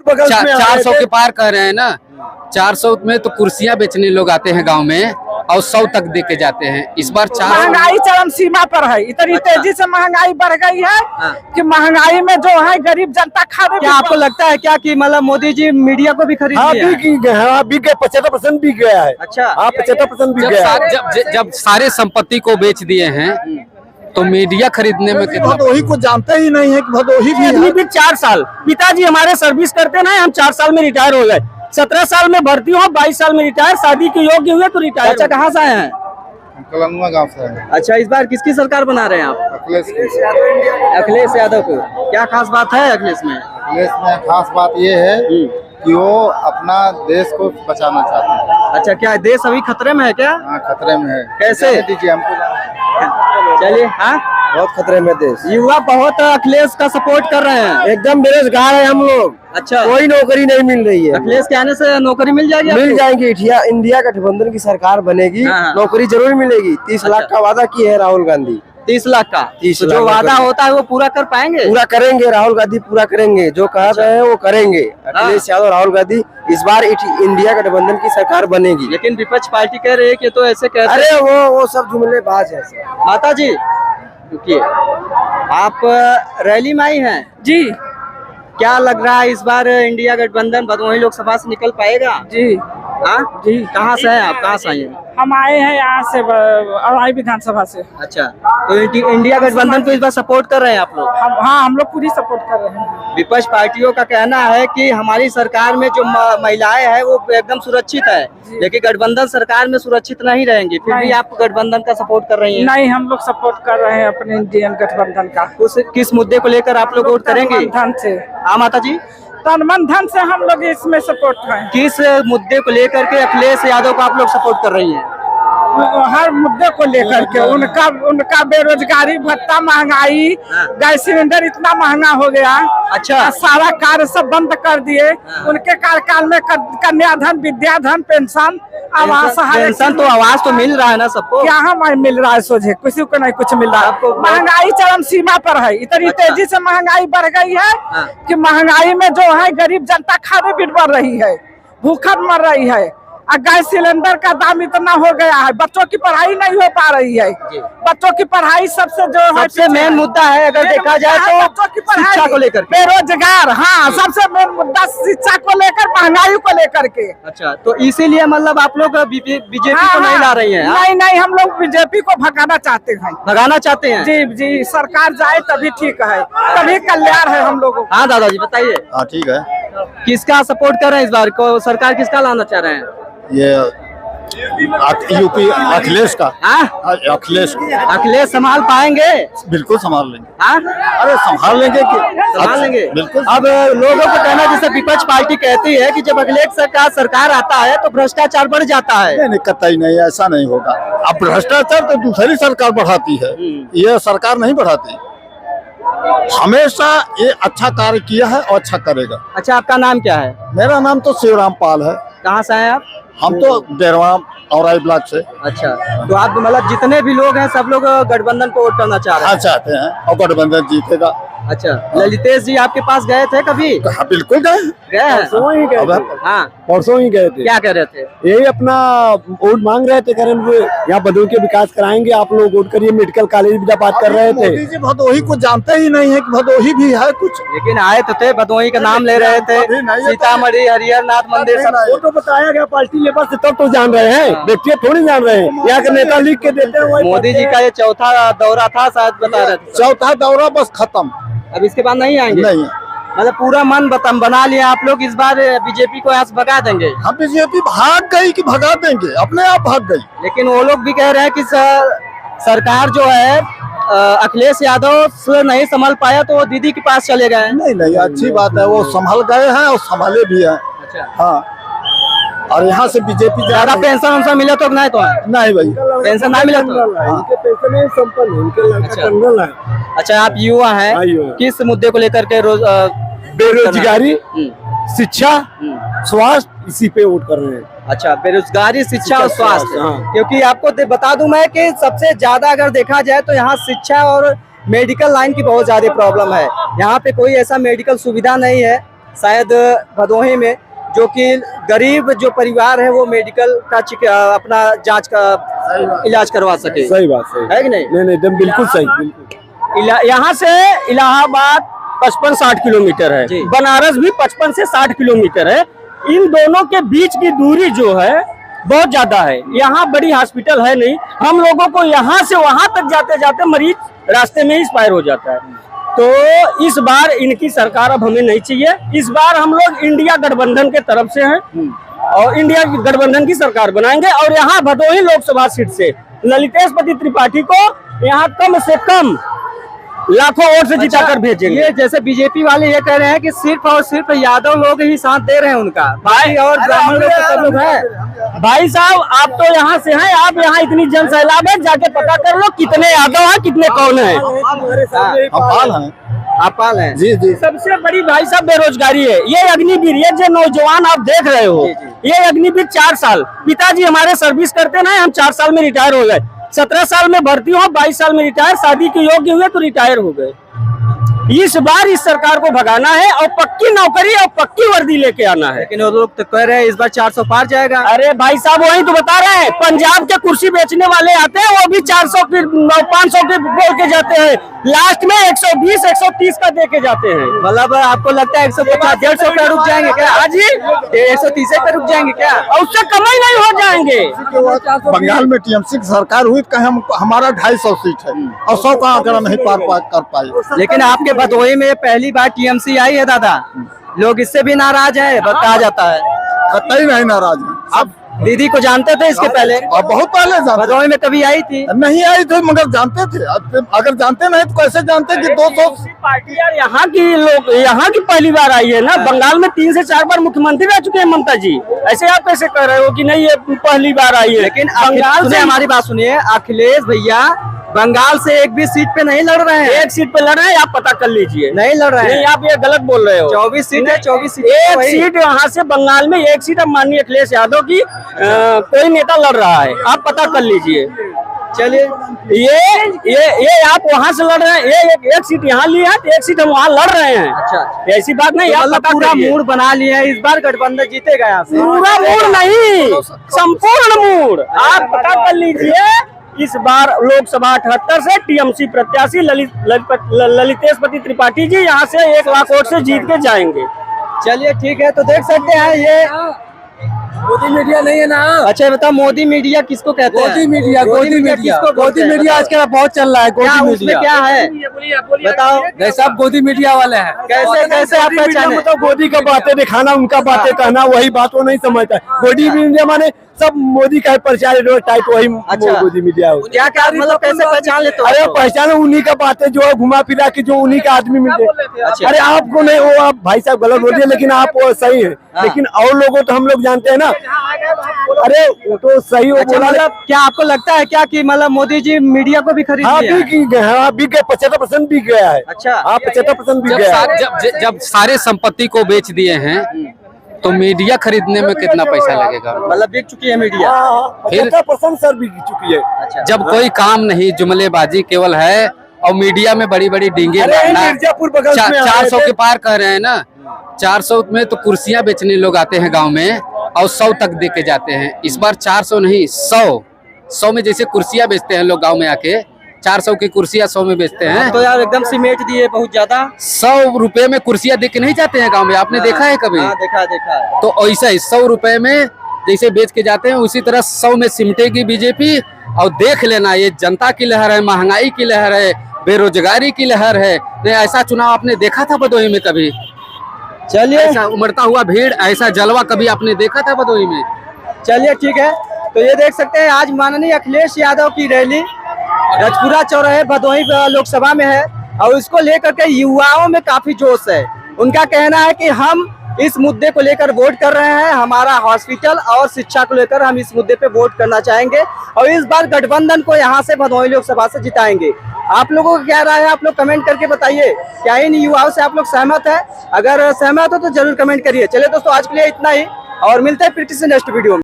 400 के पार कह रहे हैं ना। 400 में तो कुर्सियां बेचने लोग आते हैं गांव में और 100 तक दे के जाते हैं। इस बार 400 महंगाई चरम सीमा पर है। इतनी तेजी से महंगाई बढ़ गई है कि महंगाई में जो है गरीब जनता खा रही है। क्या आपको लगता है क्या कि मतलब मोदी जी मीडिया को भी खरीद लिया है? बिक गया, 75% बिक गया है। अच्छा, 75% बिक गया है। जब सारे संपत्ति को बेच दिए हैं तो मीडिया खरीदने में कितना? भदोही को जानते ही नहीं है कि भदोही भी 4 साल पिताजी हमारे सर्विस करते ना, हम 4 साल में रिटायर हो गए। 17 साल में भर्ती हो, 22 साल में रिटायर, शादी के योग्य हुए तो रिटायर। अच्छा, कहाँ से आए हैं? कलंगवा गांव से है। अच्छा, इस बार किसकी सरकार बना रहे हैं आप? अखिलेश यादव को। क्या खास बात है अखिलेश में? अखिलेश में खास बात ये है कि वो अपना देश को बचाना चाहते हैं। अच्छा, क्या देश अभी खतरे में है क्या? हाँ, खतरे में है। कैसे? दीजिए हमको। चलिए। हाँ, बहुत खतरे में देश। युवा बहुत अखिलेश का सपोर्ट कर रहे हैं। एकदम बेरोजगार है हम लोग। अच्छा, कोई नौकरी नहीं मिल रही है। अखिलेश के आने से नौकरी मिल जाएगी? मिल जाएंगी। इंडिया गठबंधन की सरकार बनेगी, हाँ। नौकरी जरूर मिलेगी। 30 लाख का वादा की है राहुल गांधी। 30 लाख का? 30 तो लाख जो का वादा होता है वो पूरा कर पाएंगे? पूरा करेंगे, राहुल गांधी पूरा करेंगे। जो कह रहे हैं वो करेंगे। अखिलेश यादव, राहुल गांधी, इस बार इंडिया गठबंधन की सरकार बनेगी। लेकिन विपक्ष पार्टी कह रही है कि तो ऐसे कहते हैं। अरे वो सब जुमलेबाज है सर। माता जी रुकिए, आप रैली में आई हैं जी क्या लग रहा है इस बार इंडिया गठबंधन भदोही लोकसभा से निकल पाएगा? जी हाँ जी। कहाँ से हैं आप? कहाँ से आई हैं? हम आए हैं यहाँ से अराई विधानसभा से। अच्छा, तो इंडिया गठबंधन को इस बार सपोर्ट कर रहे हैं आप लोग? हम लोग पूरी सपोर्ट कर रहे हैं। विपक्ष पार्टियों का कहना है कि हमारी सरकार में जो महिलाएं हैं वो एकदम सुरक्षित है, लेकिन गठबंधन सरकार में सुरक्षित नहीं रहेंगी। फिर भी आप गठबंधन का सपोर्ट कर रही हैं? नहीं, हम लोग सपोर्ट कर रहे हैं अपने इंडियन गठबंधन का। किस मुद्दे को लेकर आप लोग वोट करेंगे? धन से। हाँ माता जी, तन मन धन से हम लोग इसमें सपोर्ट हैं। किस मुद्दे को लेकर के अखिलेश यादव को आप लोग सपोर्ट कर रही हैं? हर मुद्दे को लेकर के उनका बेरोजगारी भत्ता, महंगाई, गैस सिलेंडर इतना महंगा हो गया। अच्छा, सारा कार्य सब बंद कर दिए। उनके कार्यकाल में कन्याधन, विद्याधन, पेंशन, आवास, पेंशन तो आवास तो मिल रहा है ना सबको? यहाँ मिल रहा है, सोझे किसी को नहीं कुछ मिल रहा है। आपको महंगाई चरम सीमा पर है। इतनी तेजी से महंगाई बढ़ गई है कि महंगाई में जो है गरीब जनता खाने पीट मर रही है, भूखन मर रही है। और गैस सिलेंडर का दाम इतना हो गया है, बच्चों की पढ़ाई नहीं हो पा रही है। बच्चों की पढ़ाई सबसे मेन मुद्दा है अगर देखा जाए तो बच्चों की शिक्षा को लेकर, बेरोजगार। हाँ, सबसे मेन मुद्दा शिक्षा को लेकर, महंगाई को लेकर के। अच्छा, तो इसीलिए मतलब आप लोग बीजेपी को नहीं ला रही है? नहीं, हम लोग बीजेपी को भगाना चाहते हैं। भगाना चाहते हैं? जी, सरकार जाए तभी ठीक है, तभी कल्याण है हम लोगों को। हाँ दादाजी बताइए। हाँ ठीक है। किसका सपोर्ट कर रहे हैं इस बार को? सरकार किसका लाना चाह रहे हैं? ये यूपी अखिलेश का। अखिलेश संभाल पाएंगे? बिल्कुल संभाल लेंगे। हाँ, अरे संभाल लेंगे संभाल लेंगे बिल्कुल। अब लोगों को कहना, जैसे विपक्ष पार्टी कहती है कि जब अखिलेश सरकार आता है तो भ्रष्टाचार बढ़ जाता है। नहीं, कतई नहीं, ऐसा नहीं होगा। अब भ्रष्टाचार तो दूसरी सरकार बढ़ाती है, ये सरकार नहीं बढ़ाती। हमेशा ये अच्छा कार्य किया है और अच्छा करेगा। अच्छा, आपका नाम क्या है? मेरा नाम तो शिवराम पाल है। कहाँ से हैं आप? हम तो डेरवा औराई ब्लॉक से। अच्छा, तो आप मतलब जितने भी लोग हैं सब लोग गठबंधन को वोट करना चाह रहे हैं? चाहते हैं और गठबंधन जीतेगा। अच्छा, ललितेश जी आपके पास गए थे कभी? हाँ बिल्कुल गए हैं। हाँ, परसों ही गए थे। क्या कह रहे थे? यही अपना वोट मांग रहे थे, करें यहाँ भदोही के विकास कराएंगे, आप लोग वोट करिए। मेडिकल कॉलेज की बात कर रहे थे। मोदी जी भदोही को जानते ही नहीं है कि भदोही भी है कुछ। लेकिन आए तो थे, भदोही का नाम ले रहे थे, सीतामढ़ी, हरिहर नाथ मंदिर सब। वो तो बताया गया पार्टी लेवल से, तब तो जान रहे हैं, व्यक्ति थोड़ी जान रहे हैं। यहाँ के नेता लिख के देते हैं। मोदी जी का ये चौथा दौरा था शायद, बता रहे थे। चौथा दौरा बस खत्म, अब इसके बाद नहीं आएंगे? नहीं। मतलब पूरा मन बना लिया आप लोग, इस बार बीजेपी को यहाँ से भगा देंगे? हम बीजेपी भाग गई कि भगा देंगे, अपने आप भाग गई। लेकिन वो लोग भी कह रहे हैं कि सरकार जो है अखिलेश यादव से नहीं संभाल पाया तो वो दीदी के पास चले गए। नहीं, अच्छी बात है, वो संभल गए हैं और संभाले भी हैं। अच्छा, हाँ। और यहाँ से बीजेपी ज्यादा पेंशन मिला तो नहीं? तो नहीं भाई, पेंशन नहीं मिला तो? अच्छा, आप युवा हैं, किस मुद्दे को लेकर के बेरोजगारी, शिक्षा, स्वास्थ्य, इसी पे वोट कर रहे हैं। अच्छा, बेरोजगारी, शिक्षा और स्वास्थ्य। क्योंकि आपको बता दूं मैं कि सबसे ज्यादा अगर देखा जाए तो यहाँ शिक्षा और मेडिकल लाइन की बहुत ज्यादा प्रॉब्लम है। यहाँ पे कोई ऐसा मेडिकल सुविधा नहीं है शायद भदोही में, जो कि गरीब जो परिवार है वो मेडिकल का अपना जांच का इलाज करवा सके। सही बात, सही है कि नहीं? नहीं एकदम बिल्कुल सही, बिल्कुल। यहाँ से इलाहाबाद 55-60 किलोमीटर है, बनारस भी 55 से 60 किलोमीटर है। इन दोनों के बीच की दूरी जो है बहुत ज्यादा है। यहाँ बड़ी हॉस्पिटल है नहीं, हम लोगों को यहाँ से वहां तक जाते जाते मरीज रास्ते में एक्सपायर हो जाता है। तो इस बार इनकी सरकार अब हमें नहीं चाहिए। इस बार हम लोग इंडिया गठबंधन के तरफ से हैं और इंडिया गठबंधन की सरकार बनाएंगे। और यहाँ भदोही लोकसभा सीट से ललितेश पति त्रिपाठी को यहाँ कम से कम लाखों वोट से जिताकर भेजेंगे। ये जैसे बीजेपी वाले ये कह रहे हैं कि सिर्फ और सिर्फ यादव लोग ही साथ दे रहे हैं उनका, भाई और ब्राह्मण लोग तो सब लोग हैं। भाई साहब आप तो यहाँ से हैं, आप यहाँ इतनी जन सैलाब है, जाके पता कर लो कितने यादव हैं कितने कौन है। आप पाल हैं जी जी। सबसे बड़ी भाई साहब बेरोजगारी है। ये अग्निवीर, ये जो नौजवान आप देख रहे हो, ये अग्निवीर 4 साल, पिताजी हमारे सर्विस करते ना, हम 4 साल में रिटायर हो गए, 17 साल में भर्ती हो, 22 साल में रिटायर, शादी के योग्य हुए तो रिटायर हो गए। इस बार इस सरकार को भगाना है और पक्की नौकरी और पक्की वर्दी लेके आना है। लेकिन वो लोग तो कह रहे हैं इस बार 400 पार जाएगा। अरे भाई साहब वही तो बता रहे हैं, पंजाब के कुर्सी बेचने वाले आते हैं, वो भी 400 की 500 के बोल के जाते हैं, लास्ट में 120 130 का दे के जाते हैं। मतलब आपको लगता है 150 150 पे रुक जाएंगे क्या? हाँ जी, 130 पे रुक जाएंगे क्या? और उससे कम ही नहीं हो जाएंगे। बंगाल में टीएमसी की सरकार हुई, कहीं हमारा 250 सीट है और 100 का आंकड़ा नहीं पार कर पाए। लेकिन आपके भदोही में पहली बार टीएमसी आई है दादा, लोग इससे भी नाराज है, बताया जाता है। कतई नहीं नाराज है। आप दीदी को जानते थे इसके पहले? और बहुत पहले जानते भदोही में कभी आई थी? नहीं आई थी, मगर जानते थे। अगर जानते नहीं तो कैसे जानते कि 200 पार्टी यार यहाँ की लोग यहाँ की पहली बार आई है ना। बंगाल में 3 से 4 बार मुख्यमंत्री रह चुके हैं ममता जी, ऐसे आप कैसे कह रहे हो कि नहीं ये पहली बार आई है? लेकिन बंगाल से हमारी बात सुनिए, अखिलेश भैया बंगाल से एक भी सीट पे नहीं लड़ रहे हैं। एक सीट पे लड़ रहे हैं, आप पता कर लीजिए। नहीं लड़ रहे हैं, नहीं आप ये गलत बोल रहे हो। 24 सीट है, 24 सीट एक सीट यहाँ से बंगाल में, एक सीट अब माननीय अखिलेश यादव की कोई नेता लड़ रहा है, आप पता कर लीजिए। चलिए ये आप वहाँ से लड़ रहे हैं, ये एक सीट यहाँ ली है तो एक सीट हम वहाँ लड़ रहे हैं। अच्छा, ऐसी बात नहीं, आप पता पूरा करिए। मूड बना लिया है, इस बार गठबंधन जीतेगा यहाँ से। पूरा मूड नहीं, संपूर्ण मूड आप पता कर लीजिए। इस बार लोकसभा 78 से टीएमसी प्रत्याशी ललितेश पति त्रिपाठी जी यहाँ से 1 लाख वोट से जीत के जाएंगे। चलिए ठीक है, तो देख सकते हैं ये मोदी मीडिया नहीं है ना। अच्छा बताओ, मोदी मीडिया किसको कहते हैं? गोदी मीडिया, गोदी मीडिया, गोदी मीडिया आजकल बहुत चल रहा है। क्या गोदी उसमें मीडिया क्या है बताओ? नहीं, सब गोदी मीडिया वाले हैं। कैसे कैसे आप पहचाने? मतलब गोदी का बातें दिखाना, उनका बातें कहना, वही बात वो नहीं समझता है। गोदी मीडिया माने सब मोदी का प्रचार टाइप, वही गोदी मीडिया हो। क्या क्या मतलब कैसे पहचान लेते हो? अरे पहचानो, उन्हीं का बातें जो है घुमा फिरा के जो उन्हीं का आदमी मिलते। अच्छा। अरे आपको नहीं, वो आप भाई साहब गलत बोलिए, लेकिन आप वो सही है, लेकिन और लोगों तो हम लोग जानते हैं ना। अरे वो तो सही हो अच्छा, बोला। मतलब क्या आपको लगता है क्या कि मतलब मोदी जी मीडिया को भी खरीद हाँ लिया है? बिक गए, हाँ बिक गए, 75% बिक गया है। अच्छा। हाँ 75% बिक गया है। जब सारे संपत्ति को बेच दिए हैं तो मीडिया खरीदने में कितना पैसा लगेगा? मतलब बिक चुकी है मीडिया। फिर 75% सर बिक चुकी है। अच्छा, जब कोई काम नहीं, जुमलेबाजी केवल है और मीडिया में बड़ी बड़ी डींगे अरे मारना। मिर्जापुर बगल में 400 के पार कह रहे हैं ना, 400 में तो कुर्सियां बेचने लोग आते हैं गांव में और 100 तक दे के जाते हैं। इस बार 400 नहीं, 100 में जैसे कुर्सियां बेचते हैं लोग गांव में आके, 400 की कुर्सियां 100 में बेचते हैं। तो यार एकदम सीमेंट दिए बहुत ज्यादा। 100 रुपए में कुर्सियां दे के नहीं जाते हैं गांव में, आपने देखा है कभी? हाँ देखा है। तो ऐसा ही 100 रुपए में जैसे बेच के जाते हैं, उसी तरह 100 में सिमटेगी बीजेपी। और देख लेना, ये जनता की लहर है, महंगाई की लहर है, बेरोजगारी की लहर है। नहीं ऐसा चुनाव आपने देखा था भदोही में कभी? चलिए ऐसा उमड़ता हुआ भीड़, ऐसा जलवा कभी आपने देखा था भदोही में? चलिए ठीक है, तो ये देख सकते हैं आज माननीय अखिलेश यादव की रैली रजपुरा चौराहे भदोही लोकसभा में है और इसको लेकर के युवाओं में काफी जोश है। उनका कहना है कि हम इस मुद्दे को लेकर वोट कर रहे हैं, हमारा हॉस्पिटल और शिक्षा को लेकर हम इस मुद्दे पे वोट करना चाहेंगे और इस बार गठबंधन को यहाँ से भदोही लोकसभा से जिताएंगे। आप लोगों को क्या राय है, आप लोग कमेंट करके बताइए। क्या इन युवाओं से आप लोग सहमत है? अगर सहमत हो तो जरूर कमेंट करिए। चलिए दोस्तों, आज के लिए इतना ही और मिलते हैं फिर किसी नेक्स्ट वीडियो में।